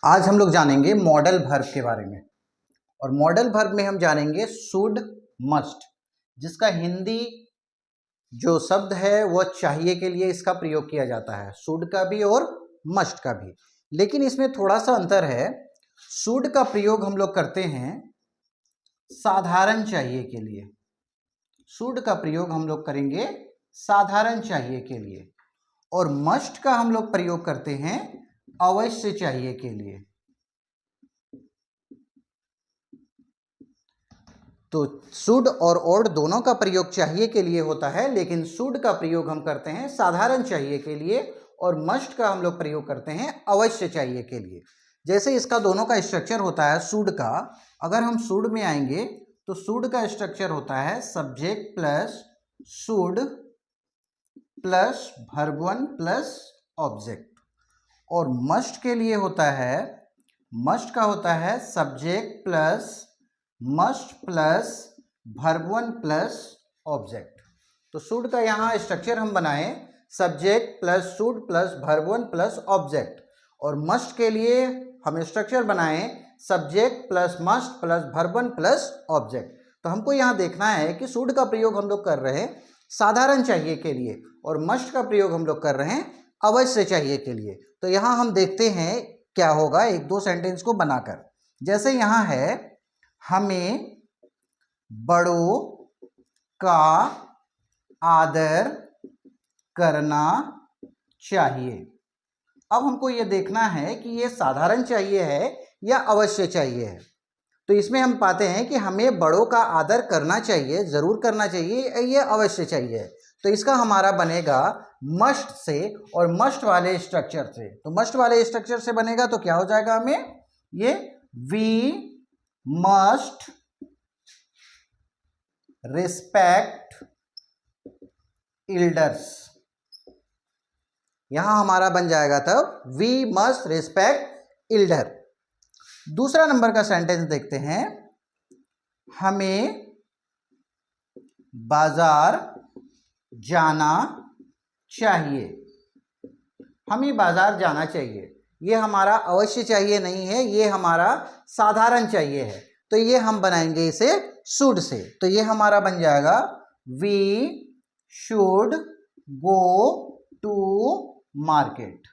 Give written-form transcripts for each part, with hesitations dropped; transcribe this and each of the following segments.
आज हम लोग जानेंगे मॉडल वर्ब के बारे में। और मॉडल वर्ब में हम जानेंगे शुड, मस्ट, जिसका हिंदी जो शब्द है वह चाहिए के लिए इसका प्रयोग किया जाता है, शुड का भी और मस्ट का भी। लेकिन इसमें थोड़ा सा अंतर है। शुड का प्रयोग हम लोग करते हैं साधारण चाहिए के लिए, शुड का प्रयोग हम लोग करेंगे साधारण चाहिए के लिए, और मस्ट का हम लोग प्रयोग करते हैं अवश्य चाहिए के लिए। तो शुड और ओड दोनों का प्रयोग चाहिए के लिए होता है, लेकिन शुड का प्रयोग हम करते हैं साधारण चाहिए के लिए और मस्ट का हम लोग प्रयोग करते हैं अवश्य चाहिए के लिए। जैसे इसका दोनों का स्ट्रक्चर होता है शुड का, अगर हम शुड में आएंगे तो शुड का स्ट्रक्चर होता है subject plus should plus verb one plus object. और मस्ट के लिए होता है, मस्ट का होता है subject plus must plus verb one plus object. तो शुड का यहाँ स्ट्रक्चर हम बनाए subject plus should plus verb one plus object, और मस्ट के लिए हम स्ट्रक्चर बनाए subject plus must plus verb one plus object. तो हमको यहाँ देखना है कि शुड का प्रयोग हम लोग कर रहे हैं साधारण चाहिए के लिए और मस्ट का प्रयोग हम लोग कर रहे हैं अवश्य चाहिए के लिए। तो यहाँ हम देखते हैं क्या होगा एक दो सेंटेंस को बनाकर। जैसे यहाँ है हमें बड़ों का आदर करना चाहिए। अब हमको ये देखना है कि ये साधारण चाहिए है या अवश्य चाहिए है। तो इसमें हम पाते हैं कि हमें बड़ों का आदर करना चाहिए, जरूर करना चाहिए, ये अवश्य चाहिए। तो इसका हमारा बनेगा मस्ट से और मस्ट वाले स्ट्रक्चर से। तो मस्ट वाले स्ट्रक्चर से बनेगा तो क्या हो जाएगा, हमें ये वी मस्ट रिस्पेक्ट एल्डर्स, यहां हमारा बन जाएगा तब वी मस्ट रिस्पेक्ट एल्डर। दूसरा नंबर का सेंटेंस देखते हैं, हमें बाजार जाना चाहिए। हमें बाजार जाना चाहिए, ये हमारा अवश्य चाहिए नहीं है, ये हमारा साधारण चाहिए है। तो ये हम बनाएंगे इसे शुड से। तो ये हमारा बन जाएगा we should go to market.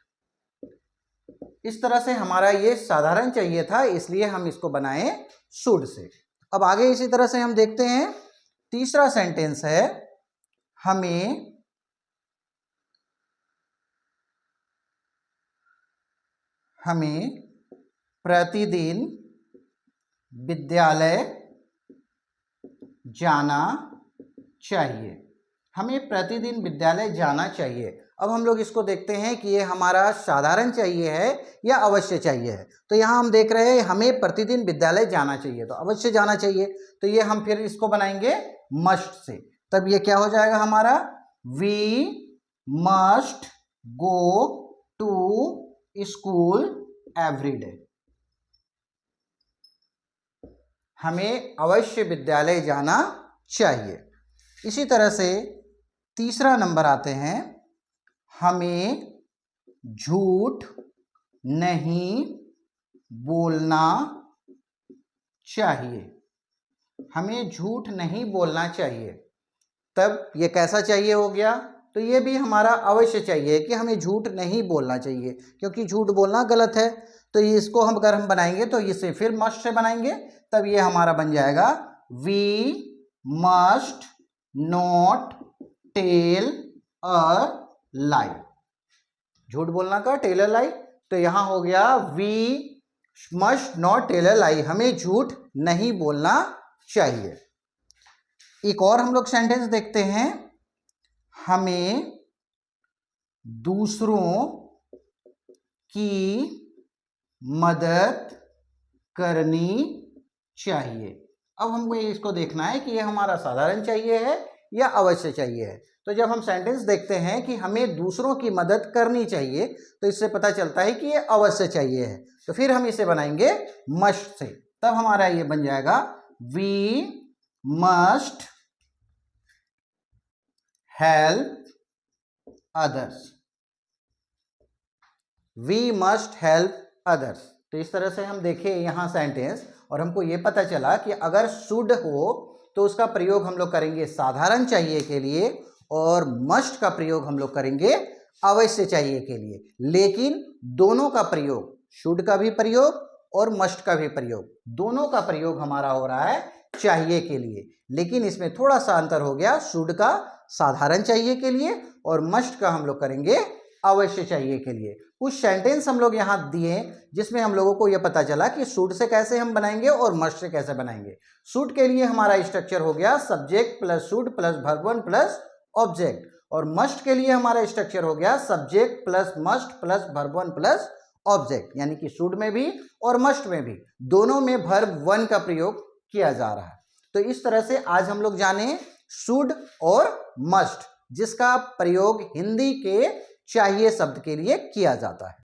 इस तरह से हमारा ये साधारण चाहिए था, इसलिए हम इसको बनाए शुड से। अब आगे इसी तरह से हम देखते हैं तीसरा सेंटेंस है, हमें प्रतिदिन विद्यालय जाना चाहिए। हमें प्रतिदिन विद्यालय जाना चाहिए। अब हम लोग इसको देखते हैं कि ये हमारा साधारण चाहिए है या अवश्य चाहिए है। तो यहाँ हम देख रहे हैं हमें प्रतिदिन विद्यालय जाना चाहिए, तो अवश्य जाना चाहिए। तो ये हम फिर इसको बनाएंगे मस्ट से। तब ये क्या हो जाएगा हमारा, we must go to school every day. हमें अवश्य विद्यालय जाना चाहिए। इसी तरह से तीसरा नंबर आते हैं, हमें झूठ नहीं बोलना चाहिए। हमें झूठ नहीं बोलना चाहिए। तब ये कैसा चाहिए हो गया, तो ये भी हमारा अवश्य चाहिए कि हमें झूठ नहीं बोलना चाहिए, क्योंकि झूठ बोलना गलत है। तो इसको हम अगर हम बनाएंगे तो इसे फिर मस्ट से बनाएंगे, तब ये हमारा बन जाएगा we must not tell a lie. झूठ बोलना का टेल अ लाई। तो यहां हो गया we must not tell a lie, हमें झूठ नहीं बोलना चाहिए। एक और हम लोग सेंटेंस देखते हैं, हमें दूसरों की मदद करनी चाहिए। अब हमको इसको देखना है कि ये हमारा साधारण चाहिए है या अवश्य चाहिए है। तो जब हम सेंटेंस देखते हैं कि हमें दूसरों की मदद करनी चाहिए, तो इससे पता चलता है कि ये अवश्य चाहिए है। तो फिर हम इसे बनाएंगे मस्ट से। तब हमारा ये बन जाएगा we must help others. We must help others. तो इस तरह से हम देखें यहाँ सेंटेंस और हमको ये पता चला कि अगर शुड हो तो उसका प्रयोग हम लोग करेंगे साधारण चाहिए के लिए और मस्ट का प्रयोग हम लोग करेंगे अवश्य चाहिए के लिए। लेकिन दोनों का प्रयोग, शुड का भी प्रयोग और मस्ट का भी प्रयोग, दोनों का प्रयोग हमारा हो रहा है चाहिए के लिए। लेकिन इसमें थोड़ा सा अंतर हो गया, शुड का साधारण चाहिए के लिए और मस्ट का हम लोग करेंगे अवश्य चाहिए के लिए। कुछ सेंटेंस हम लोग यहाँ दिए जिसमें हम लोगों को यह पता चला कि शुड से कैसे हम बनाएंगे और मस्ट से कैसे बनाएंगे। शुड के लिए हमारा स्ट्रक्चर हो गया subject plus should plus verb one plus object, और मस्ट के लिए हमारा स्ट्रक्चर हो गया subject plus must plus verb one plus object. यानी कि शुड में भी और मस्ट में भी दोनों में वर्ब वन का प्रयोग किया जा रहा है। तो इस तरह से आज हम लोग जाने शुड और मस्ट, जिसका प्रयोग हिंदी के चाहिए शब्द के लिए किया जाता है।